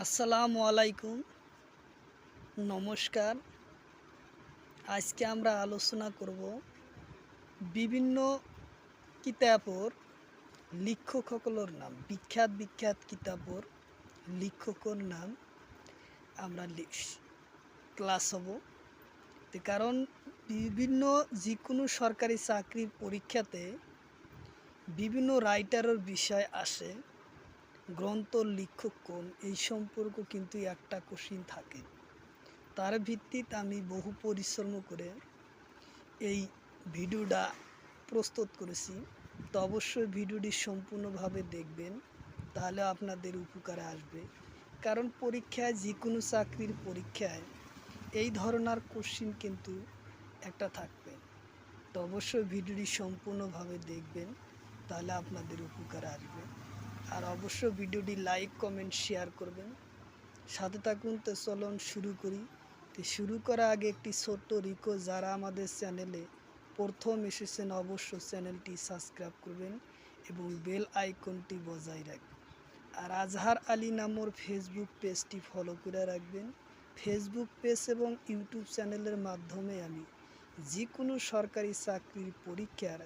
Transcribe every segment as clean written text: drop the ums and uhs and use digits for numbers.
আসসালামু আলাইকুম, নমস্কার। আজকে আমরা আলোচনা করব বিভিন্ন কিতাবর লেখকসকলের নাম, বিখ্যাত কিতাবর লেখকের নাম আমরা ক্লাস হব। কারণ বিভিন্ন কোনো সরকারি চাকরির পরীক্ষাতে বিভিন্ন রাইটারের বিষয় আসে, গ্রন্থ লেখক কোন এই সম্পর্ক কিন্তু একটা কোশ্চিন থাকে। তার ভিত্তিতে আমি বহু পরিশ্রম করে এই ভিডিওটা প্রস্তুত করেছি। তো অবশ্যই ভিডিওটি সম্পূর্ণভাবে দেখবেন, তাহলে আপনাদের উপকারে আসবে। কারণ পরীক্ষায় যে কোনো চাকরির পরীক্ষায় এই ধরনের কোশ্চিন কিন্তু একটা থাকবে। তো অবশ্যই ভিডিওটি সম্পূর্ণভাবে দেখবেন, তাহলে আপনাদের উপকারে আসবে। আর অবশ্যই ভিডিওটি লাইক কমেন্ট শেয়ার করবেন, সাথে থাকুন। তো চলুন শুরু করি। তো শুরু করার আগে একটি ছোট্ট রিকোয়েস্ট, যারা আমাদের চ্যানেলে প্রথম এসেছেন অবশ্যই চ্যানেলটি সাবস্ক্রাইব করবেন এবং বেল আইকনটি বজায় রাখবেন। আর আজহার আলী নামর ফেসবুক পেজটি ফলো করে রাখবেন। ফেসবুক পেজ এবং ইউটিউব চ্যানেলের মাধ্যমে আমি যে কোনো সরকারি চাকরির পরীক্ষার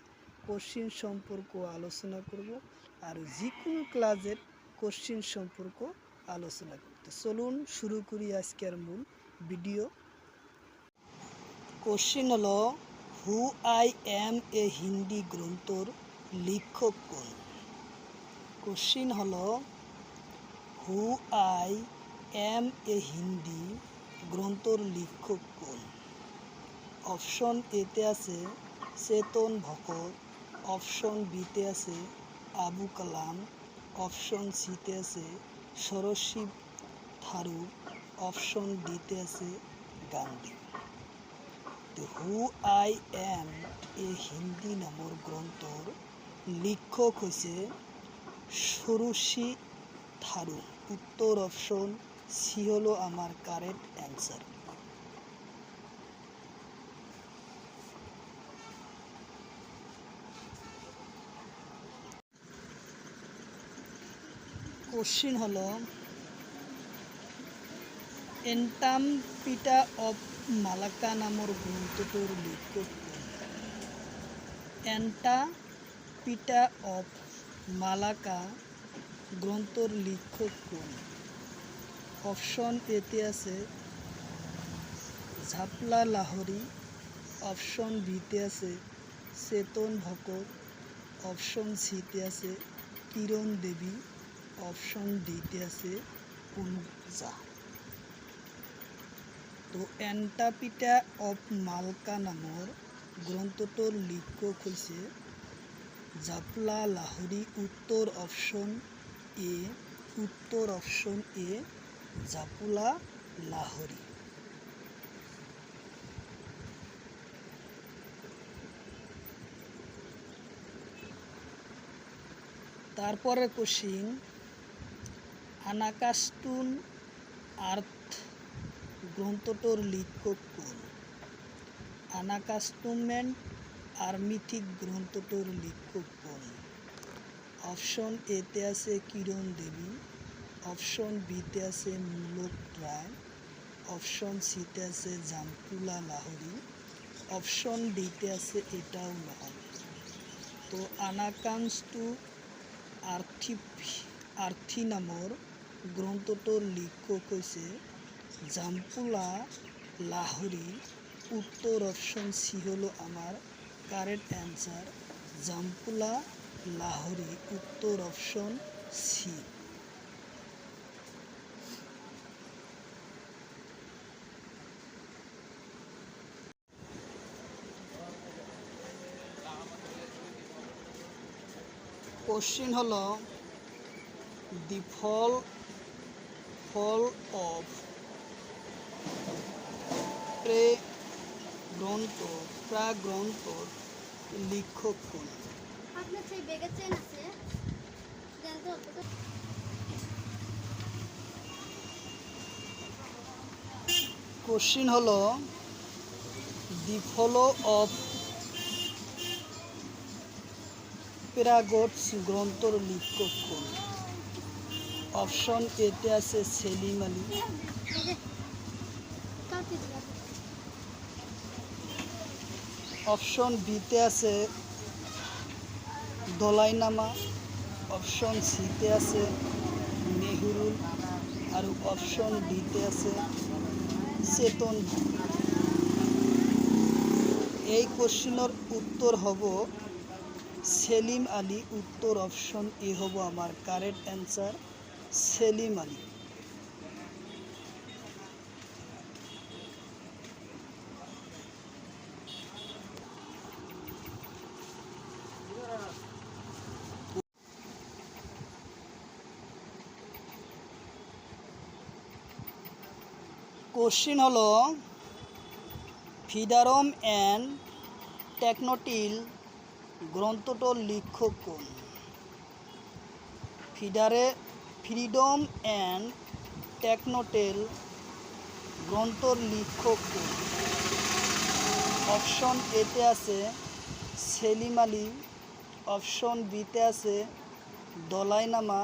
কোশ্চিন সম্পর্ক আলোচনা করব, আর যে কোনো ক্লাসের কোশ্চিন সম্পর্ক আলোচনা করতে। চলুন শুরু করি আজকের মূল ভিডিও। কোশ্চিন হলো, who I M A Hindi গ্রন্থর লেখক কোন? কোশ্চিন হলো, who I M A Hindi গ্রন্থর লেখক কোন? অপশন এতে আছে চেতন ভগত, অপশন বিতে আছে আবু কালাম, অপশন সিতে আছে সরস্বতী থারুর, অপশন ডিতে আছে গান্ধী। তো who I M A Hindi নামৰ গ্রন্থর লেখক হয়েছে সরস্বতী থারুর। উত্তর অপশন সি হলো আমার কারেক্ট অ্যান্সার। কোশ্চিন হলো, এন্টামপিটা অফ মালাকা নামৰ গ্রন্থটোর লেখক কোন? এন্টামপিটা অফ মালাকা গ্রন্থর লেখক কোন? অপশন এতে আছে ঝাপলা লাহরি, অপশন বিতে আছে চেতন ভগত, অপশন সিতে আছে কিরণ দেবী, অপশন ডিতে আছে অনুজা। তো এন্টাপিটা অফ মালকা নামৰ গ্রন্থটোর লেখক হয়েছে ঝাপলা লাহরি। উত্তর অপশন এ, উত্তর অপশন এ ঝাপলা লাহরি। তারপরে কোশ্চিন, আনাকাস্টুন আর্থ গ্রন্থটোর লেখক কোন? আনাকাস্টুমেন্ট আর্মিথিক গ্রন্থটোর লেখক কোন? অপশন এতে আছে কিরণ দেবী, অপশন বিতে আছে মূলক রায়, অপশন সিতে আছে জামপুলা লাহরি, অপশন ডিতে আছে এটাও নয়। তো আনাকাস্টু আর্থি নামৰ গ্রন্থটোর লেখক হয়েছে জামপুলা লাহরি। উত্তর অপশন সি হলো আমার কারেক্ট অ্যান্সার, জামপুলা লাহরি। উত্তর অপশন সি। কোশ্চিন হলো, দি ফল অফ প্রাগ্রন্থর লেখক কোন? কোশ্চিন হলো, দি ফল অফ প্যারাগটস গ্রন্থর লেখক কোন? অপশন এতে আছে সেলিম আলী, অপশন বিতে আছে দলাইনামা, অপশন সিতে আছে নেহরুল আর অপশন ডিতে আছে চেতন। এই কোশ্চিনের উত্তর হব সেলিম আলী। উত্তর অপশন এ হব আমার correct answer, Salim Ali. Question হলো ফ্রিডম অ্যান্ড টেকনোটিল গ্রন্থটির লেখক কোন? ফ্রিডম অ্যান্ড টেকনোটেল গ্রন্থর লেখক কোন? অপশন এতে আছে সেলিম আলী, অপশন বিতে আছে দলাইনামা,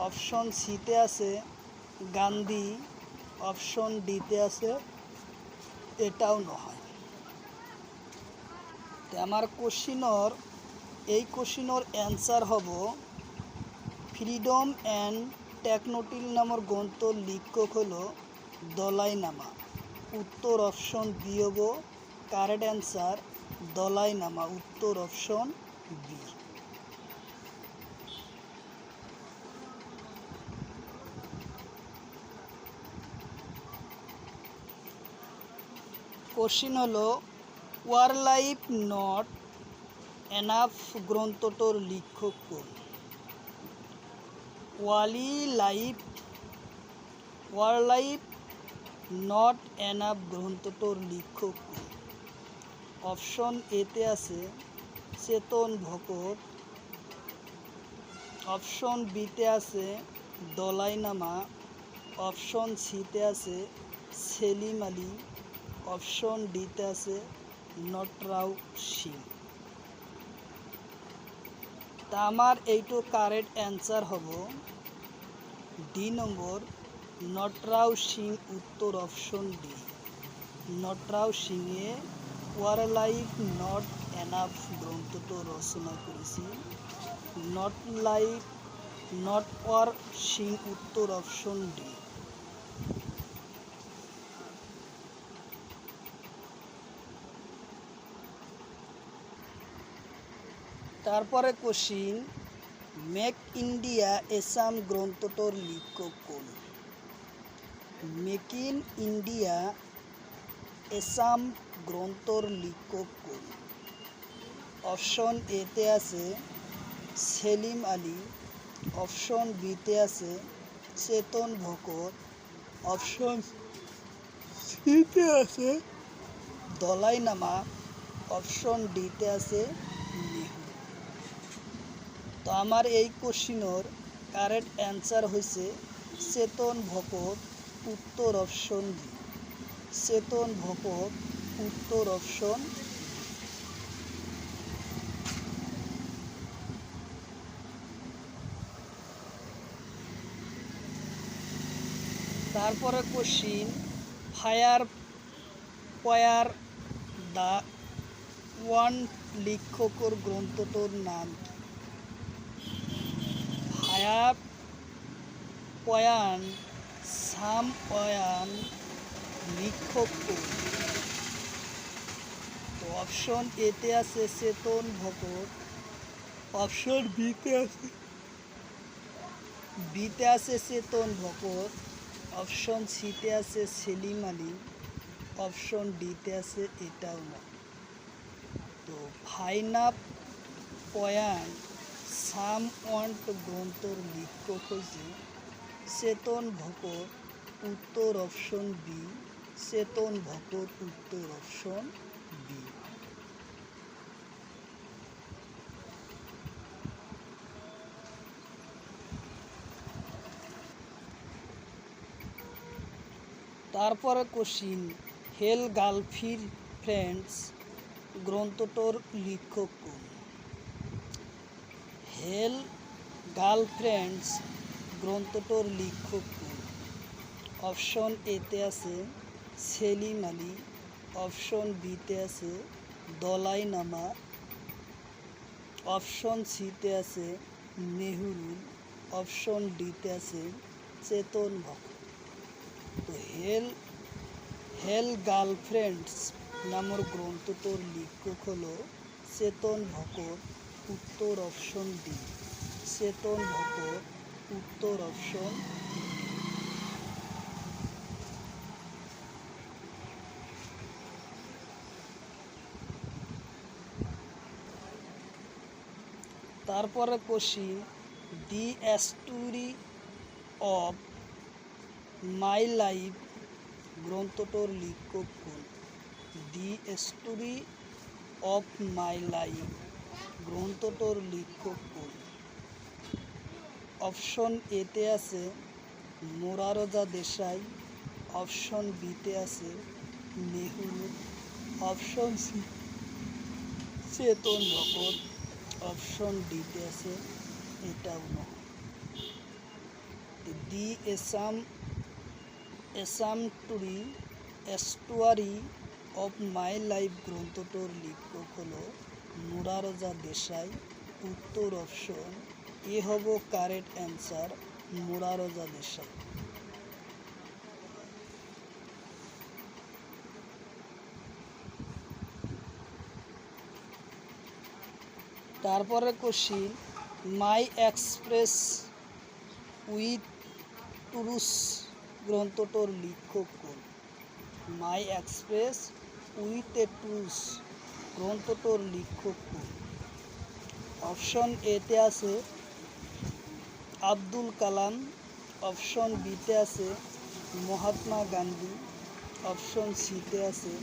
অপশন সিতে আছে গান্ধী, অপশন ডিতে আছে এটাও নহয়। আমার এই কোশ্চিনের অ্যান্সার হব ফ্রিডম অ্যান্ড টেকনোটিল নামের গ্রন্থর লেখক হলো দলাইনামা। উত্তর অপশন বি হব কারেক্ট অ্যান্সার, দলাইনামা। উত্তর অপশন বি। কোশ্চিন হলো ওয়ার লাইফ নট এনাফ গ্রন্থটির লেখক কোন? ওয়ার লাইফ নট এনাফ গ্রন্থটির লেখক কোন? অপশন এতে আছে চেতন ভকত, অপশন বিতে আছে দলাইনামা, অপশন সিতে আছে সেলিম আলী, অপশন ডিতে আছে নটরাও সিং। তা আমার এইটো কারেক্ট অ্যান্সার হব ডি নম্বর নটরাও সিং। উত্তর অপশন ডি। নটরাও সিংয়ে ওয়ার লাইফ নট এনাফ গ্রন্থটি রচনা করেছি। নট ওয়ার সিং। উত্তর অপশন ডি। তারপরে কোশ্চিন মেক ইন্ডিয়া এসাম গ্রন্থটির লেখক কোন? মেক ইন ইন্ডিয়া এসাম গ্রন্থর লেখক কোন? অপশন এতে আছে সেলিম আলী, অপশন বিতে আছে চেতন ভকত, অপশন সিতে আছে দলাইনামা, অপশন ডিতে আছে নেহরু। তো আমার এই কোশ্চিনের কারেক্ট অ্যান্সার হয়েছে চেতন ভকত। উত্তর অপশন বি। চেতন ভকত। উত্তর অপশন। তারপরে কোশ্চিন ফায়ার দ্য ওয়ান লেখকের গ্রন্থটির নাম কি? ফায়ার সাম লেখক কোন? তো অপশন এতে আছে চেতন ভকত, অপশন বিতে আছে চেতন ভকত, অপশন সিতে আছে সেলিম আলী, অপশন ডিতে আছে এটাও না। তো ফাইনাপ পয়েন্ট সাম ওয়ান্ট গ্রন্থর লেখক হয়েছে চেতন ভকত। উত্তর অপশন বি। চেতন ভকত। উত্তর অপশন বি। তারপরে কোশ্চিন হেল গার্লফ্রেন্ডস গ্রন্থটির লেখক কোন? হেল গার্লফ্রেন্ডস গ্রন্থটোর লেখক কে? অপশন এতে আছে সেলিম আলী, অপশন বিতে আছে দলাই নামা, অপশন সিতে আছে নেহরুল, অপশন ডিতে আছে চেতন ভগত। তো হেল গার্লফ্রেন্ডস নামের গ্রন্থটোর লেখক হলো চেতন ভগত। উত্তর অপশন ডি, চেতন ভগত। উত্তর অপশন ডি। তারপরে question, the story of my life গ্রন্থটোর লেখক কোন? The story of my life গ্রন্থটোর লেখক কোন? অপশন এতে আছে মোরারজা দেশাই, অপশন বিতে আছে নেহরু, অপশন সি চেতন ভগত, অপশন ডিতে আছে এটাও নয়। দি এস্টুয়ারি অফ মাই লাইফ গ্রন্থটোর লেখক হলো মোরারজা দেশাই। উত্তর অপশন এ হব কারেক্ট অ্যান্সার, মোরারজা দেশাই। তারপরে কোশ্চিন, মাই এক্সপ্রেস উইথ টুরুস গ্রন্থটোর লেখক কোন? মাই এক্সপ্রেস উইথ এ টুরুস গ্রন্থটোর লেখক কোন? অপশন এতে আছে আব্দুল কালাম, অপশন বিতে আছে মহাত্মা গান্ধী, অপশন সিতে আছে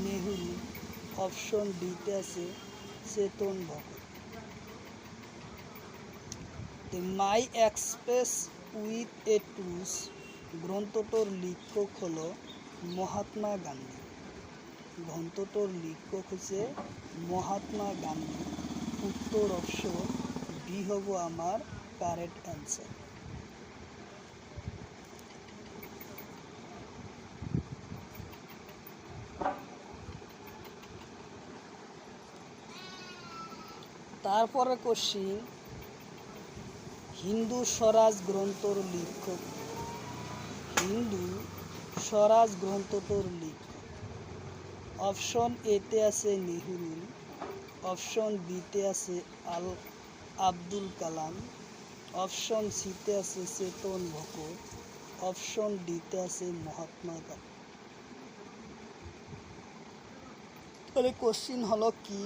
নেহরু, অপশন ডিতে আছে চেতন ভগত। মাই এক্সপ্রেস উইথ এ টুরুস গ্রন্থটোর লেখক হলো মহাত্মা গান্ধী। গ্রন্থটোর লেখক হচ্ছে মহাত্মা গান্ধী। উত্তর অপশন বি হব আমার কারেক্ট অ্যান্সার। তারপরে কোশ্চিন, হিন্দু স্বরাজ গ্রন্থর লেখক? হিন্দু স্বরাজ গ্রন্থটোর লেখক? অপশন এতে আছে নেহরুল, অপশন বিতে আছে আব্দুল কালাম, অপশন সিতে আছে চেতন ভগত, অপশন ডিতে আছে মহাত্মা গান্ধী। তাহলে কোশ্চিন হলো কি,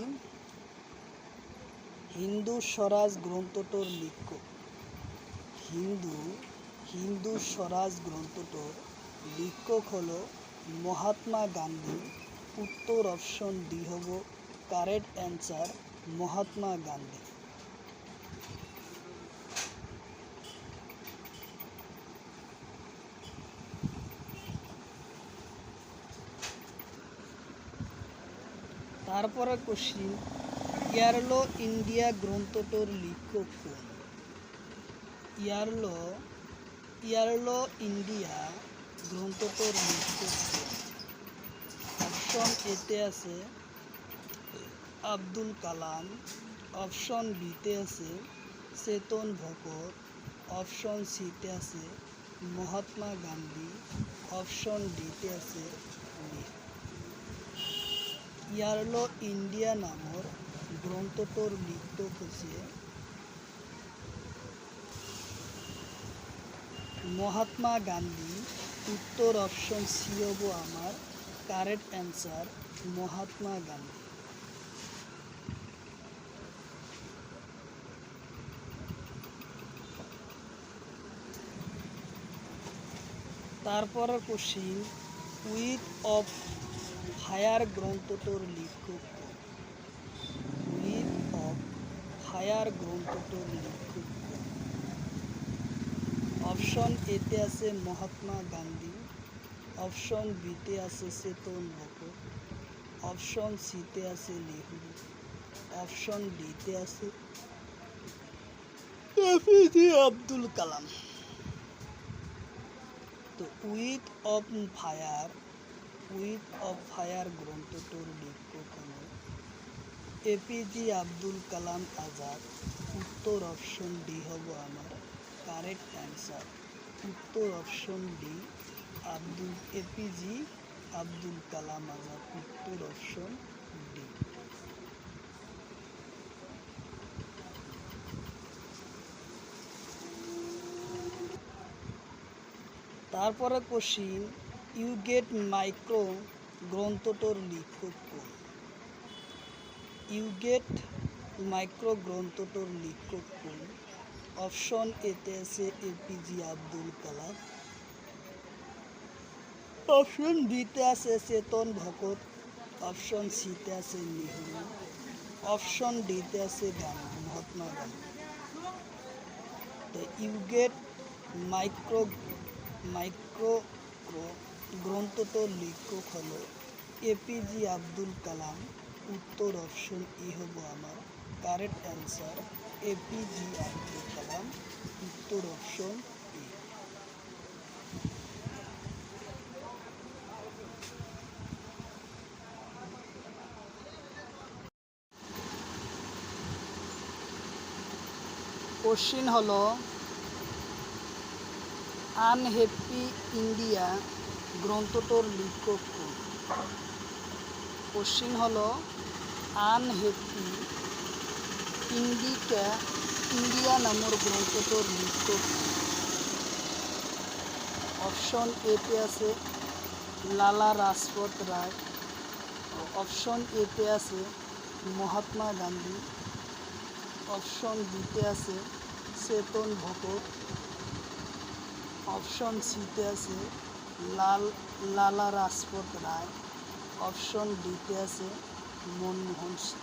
হিন্দু স্বরাজ গ্রন্থটোর লেখক? হিন্দু স্বরাজ গ্রন্থটোর লেখক হলো মহাত্মা গান্ধী। উত্তর অপশন ডি হব কারেক্ট অ্যান্সার, মহাত্মা গান্ধী। তারপরে কোশ্চিন, ইয়ার্লো ইন্ডিয়া গ্রন্থটোর লেখক কোন? ইয়ার্লো ইন্ডিয়া গ্রন্থটোর লেখক কোন? অপশন এতে আছে আব্দুল কালাম, অপশন বিতে আছে চেতন ভগত, অপশন সিতে আছে মহাত্মা গান্ধী, অপশন ডিতে আছে ইয়ার্লো ইন্ডিয়া নামের গ্রন্থটোর লেখক হচ্ছে মহাত্মা গান্ধী। উত্তর অপশন সি হব আমার কারেক্ট অ্যান্সার, মহাত্মা গান্ধী। তারপর কোশ্চিন, উইথ অফ ফায়ার গ্রন্থটোর লেখক? উইথ অফ ফায়ার গ্রন্থটোর লেখক? অপশন এতে আছে মহাত্মা গান্ধী, অপশন বিতে আছে চেতন ভগত, অপশন সিতে আছে নেহরু, অপশন ডিতে আছে এপিজে আব্দুল কালাম। তো উইথ অফ ফায়ার গ্রন্থটোর লেখক হল এপিজে আব্দুল কালাম আজাদ। উত্তর অপশন ডি হব আমার কারেক্ট অ্যান্সার। উত্তর option D APJ Abdul Kalam Azad. উত্তর অপশন ডি। তারপরে কোশ্চিন, ইউ গেট মাইক্রো গ্রন্থটোর লেখক কোন? ইউ গেট মাইক্রো গ্রন্থটোর লেখক কোন? অপশন এতে আছে এপিজে আব্দুল কালাম, অপশন বিতে আছে চেতন ভগত, অপশন সিতে আছে নেহরু, অপশন ডিতে আছে মহাত্মা গান্ধী। তো ইউ গেট মাইক্রো গ্রন্থটোর লেখক হল এপিজে আব্দুল কালাম। উত্তর অপশন ই হব আমার correct answer. APJ Abdul Kalam. উত্তর অপশন ই। কোশ্চিন হলো আনহ্যাপি ইন্ডিয়া গ্রন্থটোর লেখক কোন? কোশ্চিন হলো আনহ্যাপি ইন্ডিয়া নামের গ্রন্থটোর লেখক কোন? অপশন এতে আছে লালা রাজপথ রায়, অপশন এতে আছে মহাত্মা গান্ধী, অপশন বিতে আছে চেতন ভগত, অপশন সিতে আছে লালা রাজপথ রায়, অপশন ডিতে আছে মনমোহন সিং।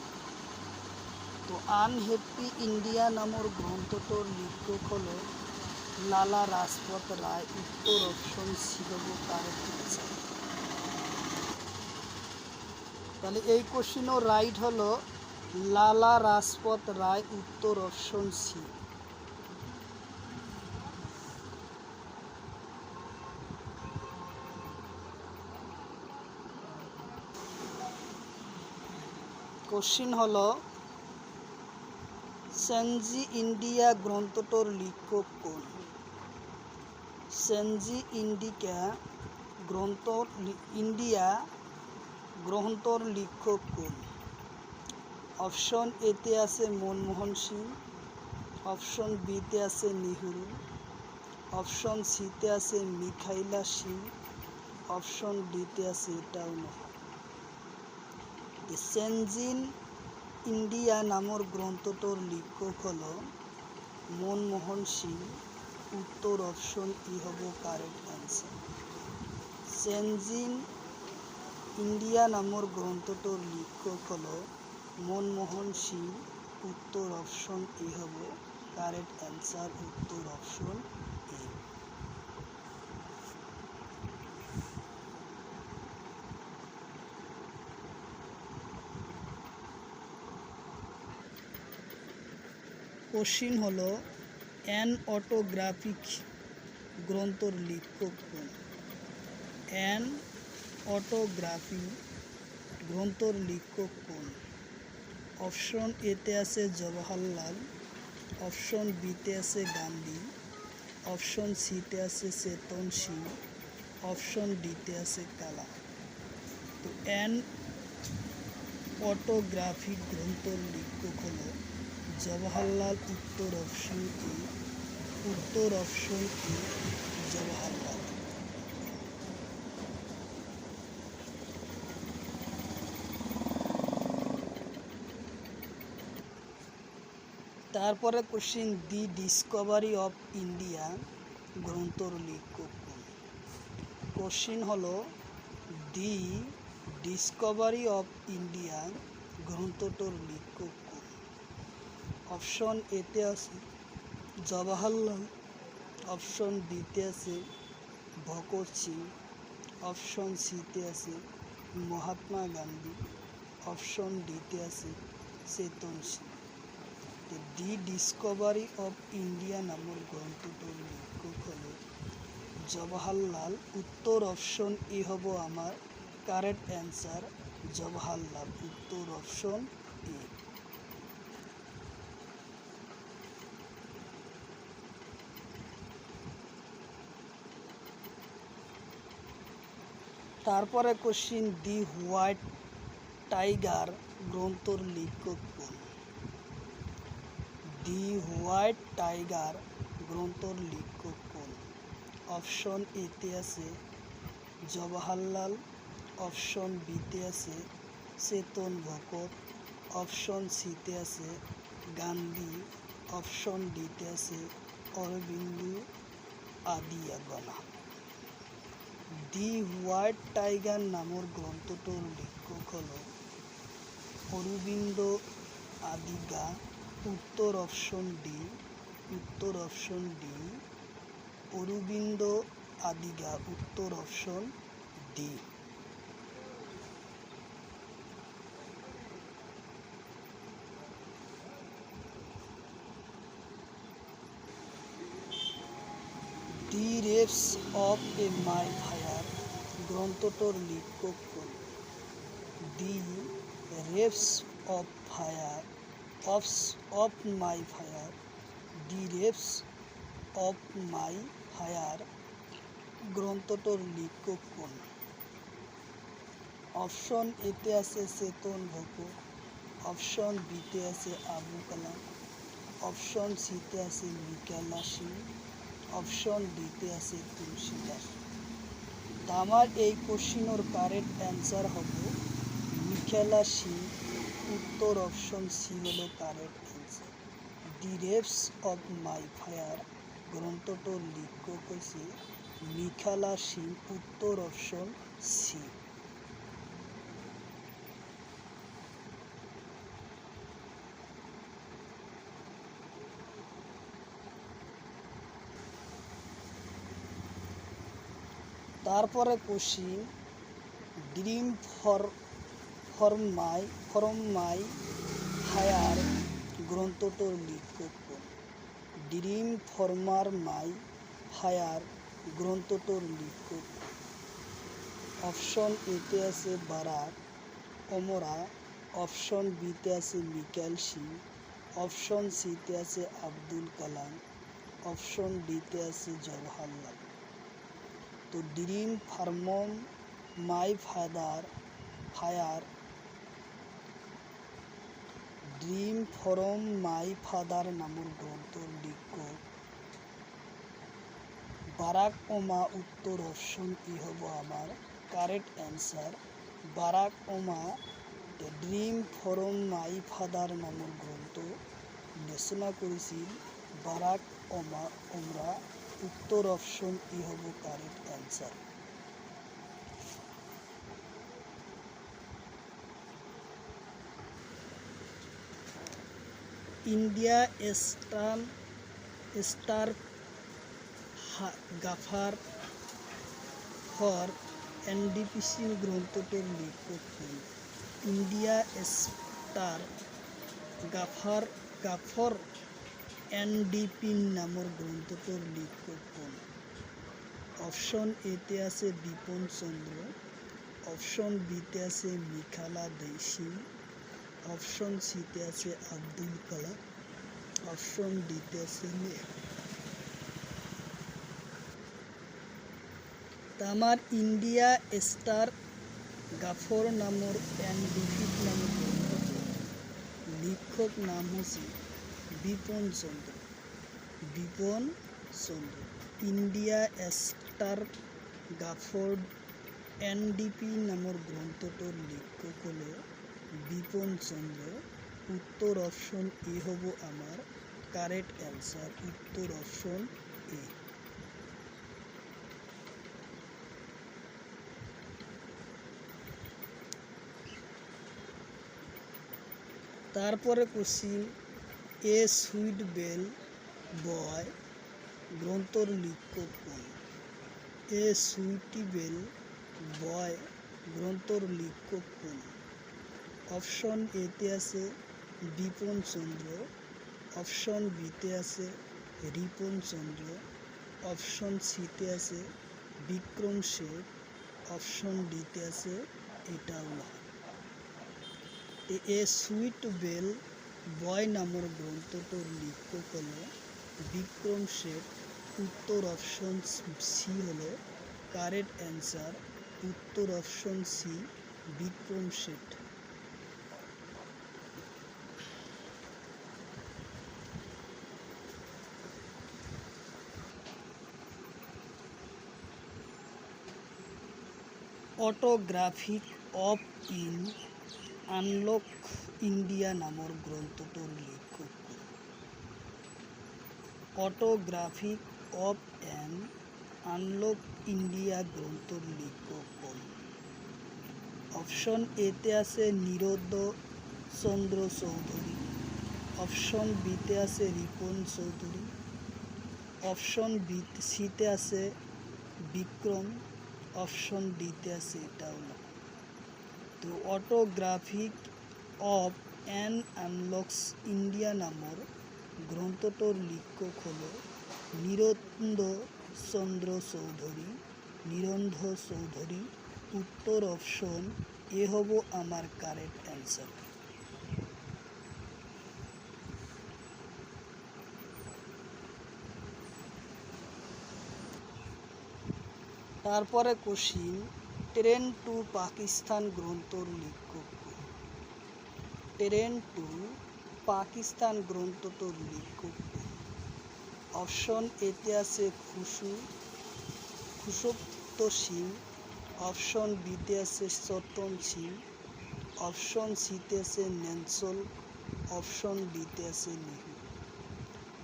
তো আনহ্যাপি ইন্ডিয়া নামের গ্রন্থটোর লেখক হল লালা রাজপথ রায়। উত্তর অপশন সি হব কারেক্ট অ্যান্সার। তাহলে এই কোশ্চিনও রাইট হলো লালা রাজপথ রায়। উত্তর অপশন সি। কোশ্চিন হলো সেনজি ইন্ডিয়া গ্রন্থটোর লেখক কোন? সেনজি ইন্ডিয়া গ্রন্থর লেখক কোন? অপশন এতে আছে মনমোহন সিং, অপশন বিতে আছে নেহরু, অপশন সিতে আছে মিখাইলা সিং, অপশন ডিতে আছে এটাও নয়। সেনজিন ইন্ডিয়া নামের গ্রন্থটোর লেখক হল মনমোহন সিং। উত্তর অপশন ই হব কারেক্ট অ্যান্সার। সেনজিন ইন্ডিয়া নামের গ্রন্থটোর লেখক হল মনমোহন সিং। উত্তর অপশন ই হব কারেক্ট অ্যান্সার। উত্তর অপশন ই। কোশ্চিন হলো অ্যান অটোগ্রাফিক গ্রন্থর লেখক কোন? অ্যান অটোগ্রাফি গ্রন্থর লেখক কোন? অপশন এতে আছে জওহরলাল, অপশন বিতে আছে গান্ধী, অপশন সিতে আছে চেতন সিং, অপশন ডিতে আছে কালাম। তো অ্যান অটোগ্রাফিক গ্রন্থর লেখক হল জওহরলাল। উত্তর অপশন ই। উত্তর অপশন ই জওহরলাল। তারপরে question, the discovery of India গ্রন্থর লেখক কোন? কোশ্চিন হলো দি ডিসকভারি অফ ইন্ডিয়া গ্রন্থটোর লেখক কোন? অপশন এতে আছে জওহরলাল, অপশন বিতে আছে ভগৎ সিং, অপশন সিতে আছে মহাত্মা গান্ধী, অপশন ডিতে আছে চেতন সিং। দি ডিসকভারি অফ ইন্ডিয়া নামের গ্রন্থটোর লেখক হল জওহরলাল। উত্তর অপশন এ হব আমার কারেক্ট অ্যান্সার, জওহরলাল। উত্তর অপশন এ। তারপরে কোশ্চিন, দি হোয়াইট টাইগার গ্রন্থর লেখক কোন? দি হোয়াইট টাইগার গ্রন্থর লেখক কোন? অপশন এতে আছে জওহরলাল, অপশন বিতে আছে চেতন ভগত, অপশন সিতে আছে গান্ধী, অপশন ডিতে আছে Aravind Adiga. The white tiger নামক গ্রন্থটির লেখক হল অরবিন্দ আদিগা। উত্তর অপশন ডি। উত্তর অপশন ডি, অরবিন্দ আদিগা। উত্তর option D. The revs of a my fire গ্রন্থটির লেখক কোন? The revs of fire of my fire. The revs of my fire গ্রন্থটির লেখক কোন? অপশন এতে আছে চেতন ভগত, অপশন বিতে আছে আবুল কালাম, অপশন সিতে আছে মিকাইল সিং, অপশন ডিতে আছে তুলসীদাস। আমার এই কোশ্চিনের কারেক্ট অ্যান্সার হবে মিকাইল সিং। উত্তর অপশন সি হলো correct answer. The revs of my fire গ্রন্থটির লেখক হয়েছে মিকাইল সিং। উত্তর অপশন সি। তারপরে question, dream from my fire গ্রন্থটির লেখক কোন? ড্রিম ফরমার মাই ফায়ার গ্রন্থটির লেখক। অপশন এতে আছে বারাক ওবামা, অপশন বিতে আছে মিকাইল সিং, অপশন সিতে আছে আব্দুল কালাম, অপশন ডিতে আছে জওহরলাল। তো dream from my fire dream from my father নামের গ্রন্থের লেখক বারাক ওবামা। উত্তর অপশন ই হব আমার correct answer, Barack Obama. Dream from my father নামের গ্রন্থ রচনা করেছিল বারাক ওবামা। উত্তর অপশন ই হব correct answer. India star gaffer for NDPC গ্রন্থটির লেখক কোন? ইন্ডিয়া স্টার গাফর এনডিপি নামের গ্রন্থটির লেখক কোন? অপশন এতে আছে বিপিন চন্দ্র, অপশন বিতে আছে মিকাইল সিং, অপশন সিতে আছে আব্দুল কালাম, অপশন ডিতে আছে আমার ইন্ডিয়া স্টার গাফর নামের এনডিপি নামের গ্রন্থটির লেখক নাম হচ্ছে বিপিন চন্দ্র। বিপিন চন্দ্র। ইন্ডিয়া স্টার গাফর এনডিপি নামের গ্রন্থটির লেখক হল বিপিন চন্দ্র। উত্তর অপশন এ হব আমার কারেক্ট অ্যান্সার। উত্তর অপশন এ। তারপরে question, a suitable boy গ্রন্থর লেখক কোন? এ সুইটি বেল বয় গ্রন্থর লেখক কোন? অপশন এতে আছে বিপিন চন্দ্র, অপশন বিতে আছে রিপন চন্দ্র, অপশন সিতে আছে বিক্রম শেঠ, অপশন ডিতে আছে এটাও না। এ সুইট বেল বয় নামের গ্রন্থটির লেখক হলো বিক্রম শেঠ। উত্তর অপশন সি হলো কারেক্ট অ্যান্সার। উত্তর option C Vikram Seth. Autographic of in unlock India নামের গ্রন্থটির লেখক। Autographic of an unlock India গ্রন্থের লেখক। অপশন এতে আছে নিরোধ চন্দ্র চৌধুরী, অপশন বিতে আছে রিপন চৌধুরী, অপশন সিতে আছে বিক্রম, অপশন ডিতে আছে এটাও না। তো অটোগ্রাফিক অফ অ্যান আনলক্স ইন্ডিয়া নামের গ্রন্থটির লেখক হল নিরোধ চন্দ্র চৌধুরী, নিরন্ধ চৌধুরী। উত্তর অপশন এ হব আমার কারেক্ট অ্যান্সার। তারপরে কোশ্চিন, ট্রেন টু পাকিস্তান গ্রন্থর লেখক। ট্রেন টু পাকিস্তান গ্রন্থটির লেখক। অপশন এতে আছে খুশবন্ত সিং, অপশন বিতে আছে চতন সিং, অপশন সিতে আছে ন্যান্সল, অপশন ডিতে আছে নেহরু।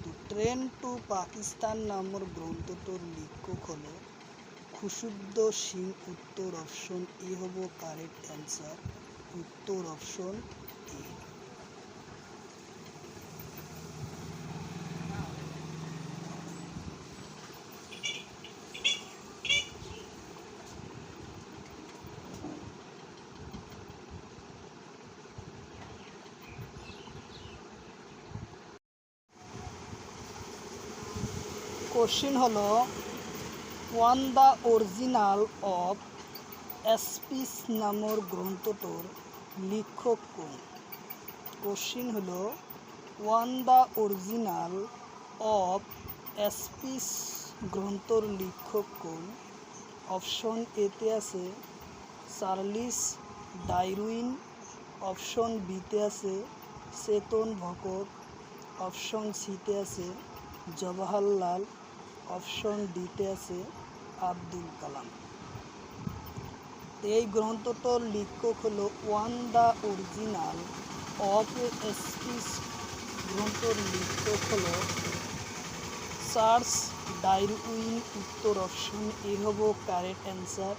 তো ট্রেন টু পাকিস্তান নামের গ্রন্থটির লেখক হল খুশবন্ত সিং। উত্তর অপশন এ হব কারেক্ট অ্যান্সার। উত্তর অপশন এ। কোশ্চিন হলো on the original of speech নামের গ্রন্থটির লেখক কোন। কোশ্চিন হলো on the original of speech গ্রন্থর লেখক কোন। অপশন এতে আছে চার্লস ডারউইন, অপশন বিতে আছে চেতন ভগত, অপশন সিতে আছে জওহরলাল, অপশন ডিতে আছে আব্দুল কালাম। এই গ্রন্থটির লেখক হলো on the original of speech গ্রন্থের লেখক হলো চার্লস ডারউইন। উত্তর অপশন এ হব কারেক্ট অ্যান্সার।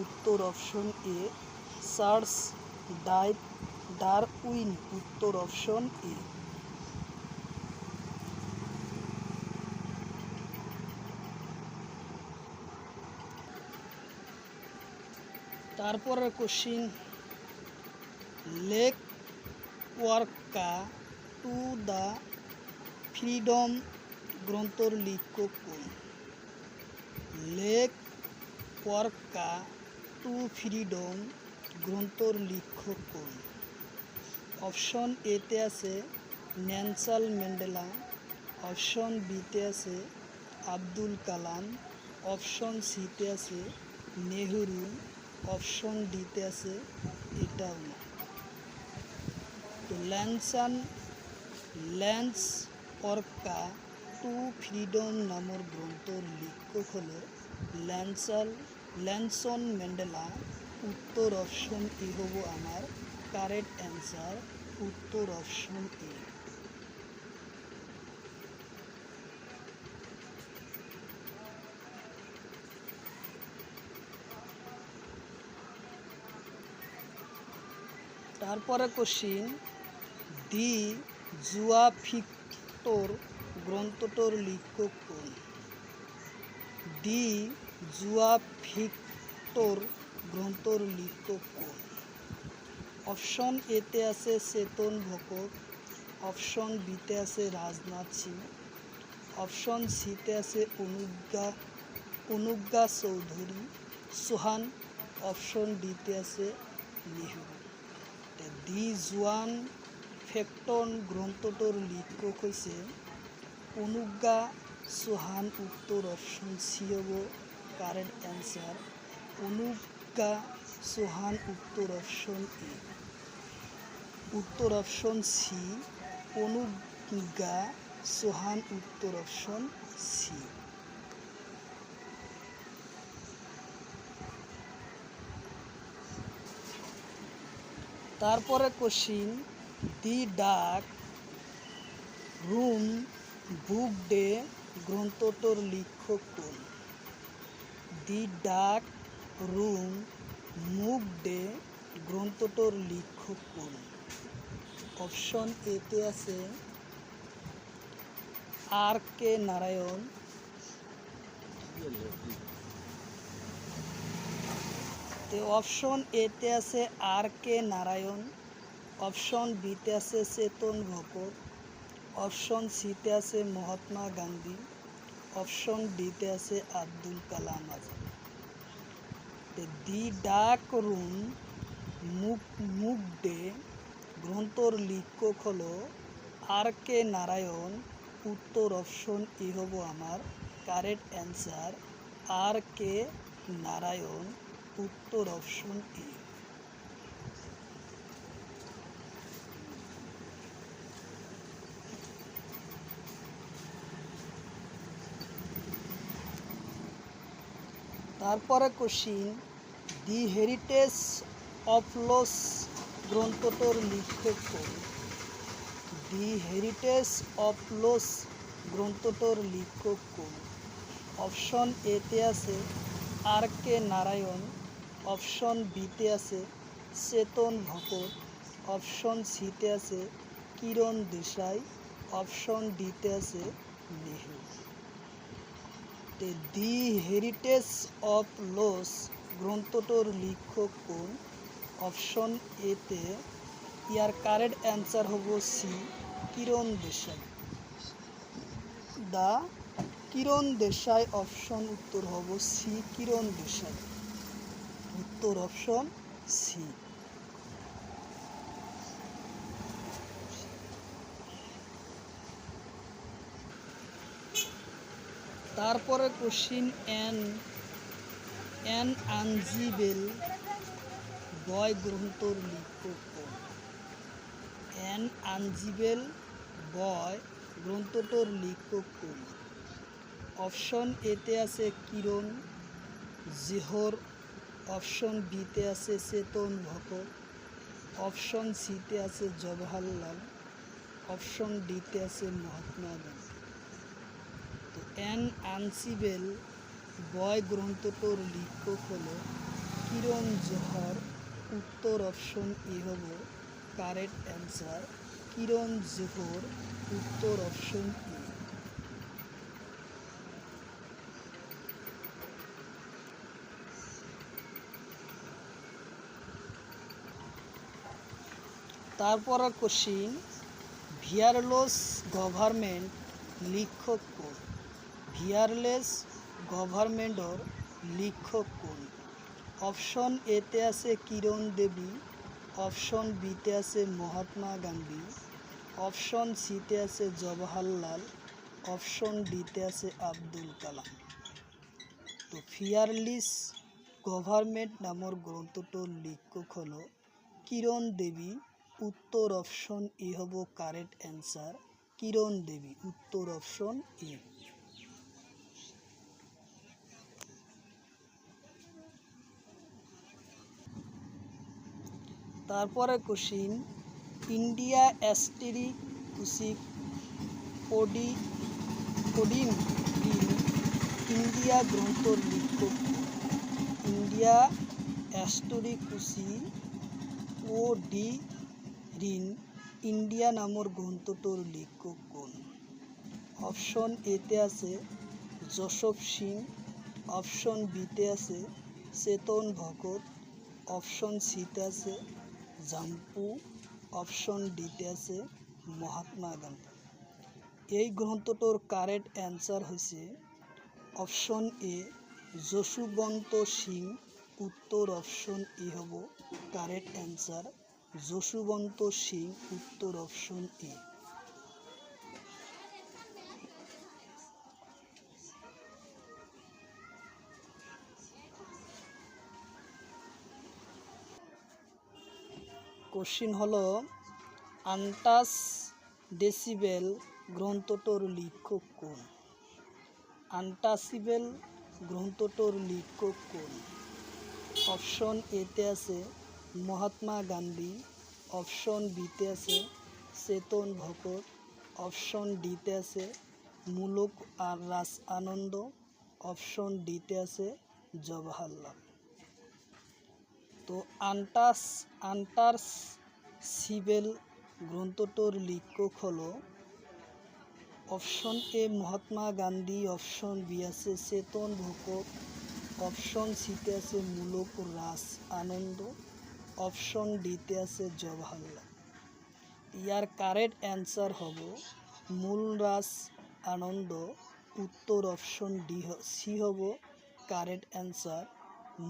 উত্তর অপশন এ চার্লস ডারউইন। উত্তর অপশন এ। তারপরের question, lake walk to the freedom গ্রন্থর লেখক কোন। লেক ওয়ার্কা টু ফ্রিডম গ্রন্থর লেখক কোন। অপশন এতে আছে নেলসন ম্যান্ডেলা, অপশন বিতে আছে আব্দুল কালাম, অপশন সিতে আছে নেহরু, অপশন ডিতে আছে এটাও না। তো ল্যান্স ওয়ার্কা টু ফ্রিডম নামের গ্রন্থর লেখক হল নেলসন ম্যান্ডেলা। উত্তর অপশন এ হব আমার কারেক্ট অ্যান্সার। উত্তর অপশন এ। তারপরে কোশ্চিন, দি জুয়া ভিক্টর গ্রন্থটির লেখক কোন। দি জুয়া ভিক্টর গ্রন্থের লেখক কোন। অপশন এতে আছে চেতন ভগত, অপশন বিতে আছে রাজনাথ সিং, অপশন সিতে আছে অনুজ্ঞা চৌধুরী চৌহান। অপশন ডিতে আছে নেহরু। দি জোৱান ফেক্টন গ্ৰন্থটোৰ লিখক হৈছে অনুজ্ঞা চৌহান। উত্তৰ অপশন সি হ'ব কারেক্ট অ্যান্সার। অনুজ্ঞা চৌহান উত্তর অপশন এ। উত্তর অপশন সি অনুজ্ঞা চৌহান উত্তর অপশন সি। তারপরে কোশ্চিন, দি ডাক রুম বুক ডে গ্রন্থটোর লেখক কোন? দি ডাক রুম মুক ডে গ্রন্থটোর লেখক কোন? অপশন এতে আছে আর কে নারায়ণ। অপশন এতে আছে আর কে নারায়ণ। অপশন বিতে আছে চেতন ভকত। অপশন সিতে আছে মহাত্মা গান্ধী। অপশন ডিতে আছে আব্দুল কালাম আজাদ। দি ডাক রুম মুক ডে গ্রন্থর লেখক হলো আর কে নারায়ণ। উত্তর অপশন এ হবো আমার কারেক্ট অ্যান্সার। আর কে নারায়ণ উত্তর অপশন এ। তারপরে question, the heritage of loss গ্রন্থটোর লেখক কোন? দি হেরিটেজ অফ লস গ্রন্থটোর লেখক কোন? অপশন এতে আছে আর কে নারায়ণ। অপশন বিতে আছে চেতন ভকত। অপশন সিতে আছে কিরণ দেশাই। অপশন ডিতে আছে নেহরু। দি হেরিটেজ অফ লস গ্রন্থটোর লেখক কোন? অপশন এতে ইয়ার কারেক্ট অ্যান্সার হব সি কিরণ দেশাই। দা কিরণ দেশাই অপশন উত্তর হব সি কিরণ দেশাই উত্তর অপশন সি। তারপরে কোশ্চিন, অ্যান আনজিবেল বয় গ্রন্থর লেখক কোন? অ্যান আনজিবেল বয় গ্রন্থটোর লেখক কোন? অপশন এতে আছে কিরণ জোহর। অপশন বিতে আছে চেতন ভকত। অপশন সিতে আছে জওহরলাল। অপশন ডিতে আছে মহাত্মা গান্ধী। তো অ্যান আনসিবেল বয় গ্রন্থটোর লেখক হলো কিরণ জোহর। উত্তর অপশন এ হব কারেক্ট অ্যান্সার। কিরণ জোহর উত্তর অপশন এ। তারপর কোশ্চিন, ভিয়ারলেস গভর্নমেন্ট লেখক কোন? ভিয়ারলেস গভর্নমেন্টর লেখক কোন? অপশন এতে আছে কিরণ দেবী। অপশন বিতে আছে মহাত্মা গান্ধী। অপশন সিতে আছে জওহরলাল। অপশন ডিতে আছে আব্দুল কালাম। তো ফিয়ারলেস গভর্নমেন্ট নামর গ্রন্থটোর লেখক হলো কিরণ দেবী। উত্তর অপশন এ হব কারেক্ট অ্যান্সার। কিরণ দেবী উত্তর অপশন এ। তারপরে কোশ্চিন, ইন্ডিয়া অ্যাস্টেরিক কুসিক ওডিম ইন ইন্ডিয়া গ্রন্থর লেখক। ইন্ডিয়া অ্যাস্টেরিক কুসি ও ডি ঋণ ইন্ডিয়া নামর গ্রন্থটোর লেখক কোন? অপশন এতে আছে যশব সিং। অপশন বিতে আছে চেতন ভকত। অপশন সিতে আছে ঝাম্পু। অপশন ডিতে আছে মহাত্মা গান্ধী। এই গ্রন্থটোর কারেক্ট অ্যান্সার হয়েছে অপশন এ যশুবন্ত সিং। উত্তর অপশন এ হব কারেক্ট অ্যান্সার যশুবন্ত সিং। উত্তর অপশন এ। কোশ্চিন হলো আনটাস ডেসিবেল গ্রন্থটোর লেখক কোন? আনটাসিবেল গ্রন্থটোর লেখক কোন? অপশন এতে আছে মহাত্মা গান্ধী, অপশন বিতে আছে চেতন ভগত, অপশন ডিতে আছে মূলক আর রাস আনন্দ, অপশন ডিতে আছে জওহরলাল। তো আনটাসিবেল গ্রন্থটোর লেখক হলো option A Mahatma Gandhi, option B আছে চেতন ভগত, অপশন সিতে আছে মূলক রাস আনন্দ, অপশন ডিতে আছে জওহরলাল। ইয়ার কারেক্ট অ্যান্সার হব মূল রাস আনন্দ। উত্তর অপশন ডি সি হব কারেক্ট অ্যান্সার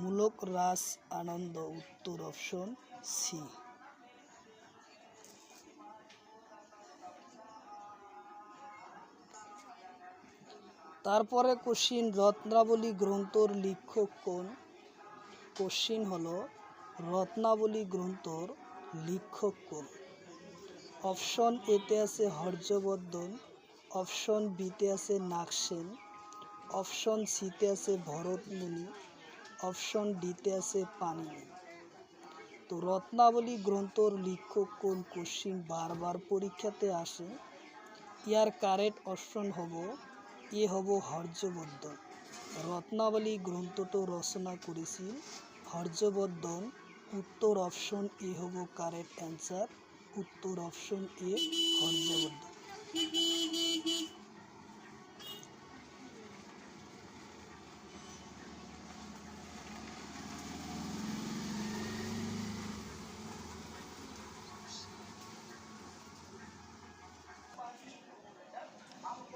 মূলক রাস আনন্দ। উত্তর অপশন সি। তারপরে কোশ্চিন রত্নাবলী গ্রন্থর লেখক কোন? কোশ্চিন হলো রত্নাবলী গ্রন্থর লেখক কোন? অপশন এতে আছে হর্ষবর্ধন, অপশন বিতে আছে নাগসেন, অপশন সিতে আছে ভরতমুনি, অপশন ডিতে আছে পাণিনি। তো রত্নাবলী গ্রন্থর লেখক কোন কোশ্চিন বারবার পরীক্ষাতে আসে। ইয়ার কারেক্ট অপশন হব এ হব হর্ষবর্ধন। রত্নাবলী গ্রন্থটো রচনা করেছিল হর্ষবর্ধন। উত্তর অপশন এ হব কারেক্ট অ্যান্সার। উত্তর অপশন এ হর্ষবর্ধন।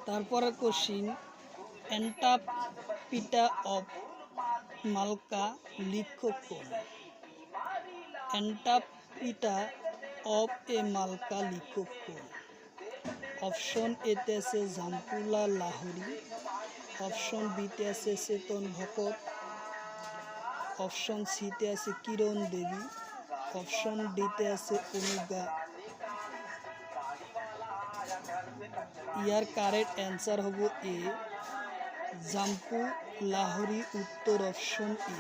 তারপরে কোশ্চিন এন্টাপিটা অফ মালকা লেখক কোন? এন্টাপিটা অফ এ মালকা লেখক কোন? অপশন এতে আছে ঝাম্পুলাল লাহিড়ী, অপশন বিতে আছে চেতন ভগত, অপশন সিতে আছে কিরণ দেবী, অপশন ডিতে আছে অনুগা। ইয়ার কারেক্ট অ্যান্সার হব এ ঝাম্পু লাহিড়ী। উত্তর অপশন এ।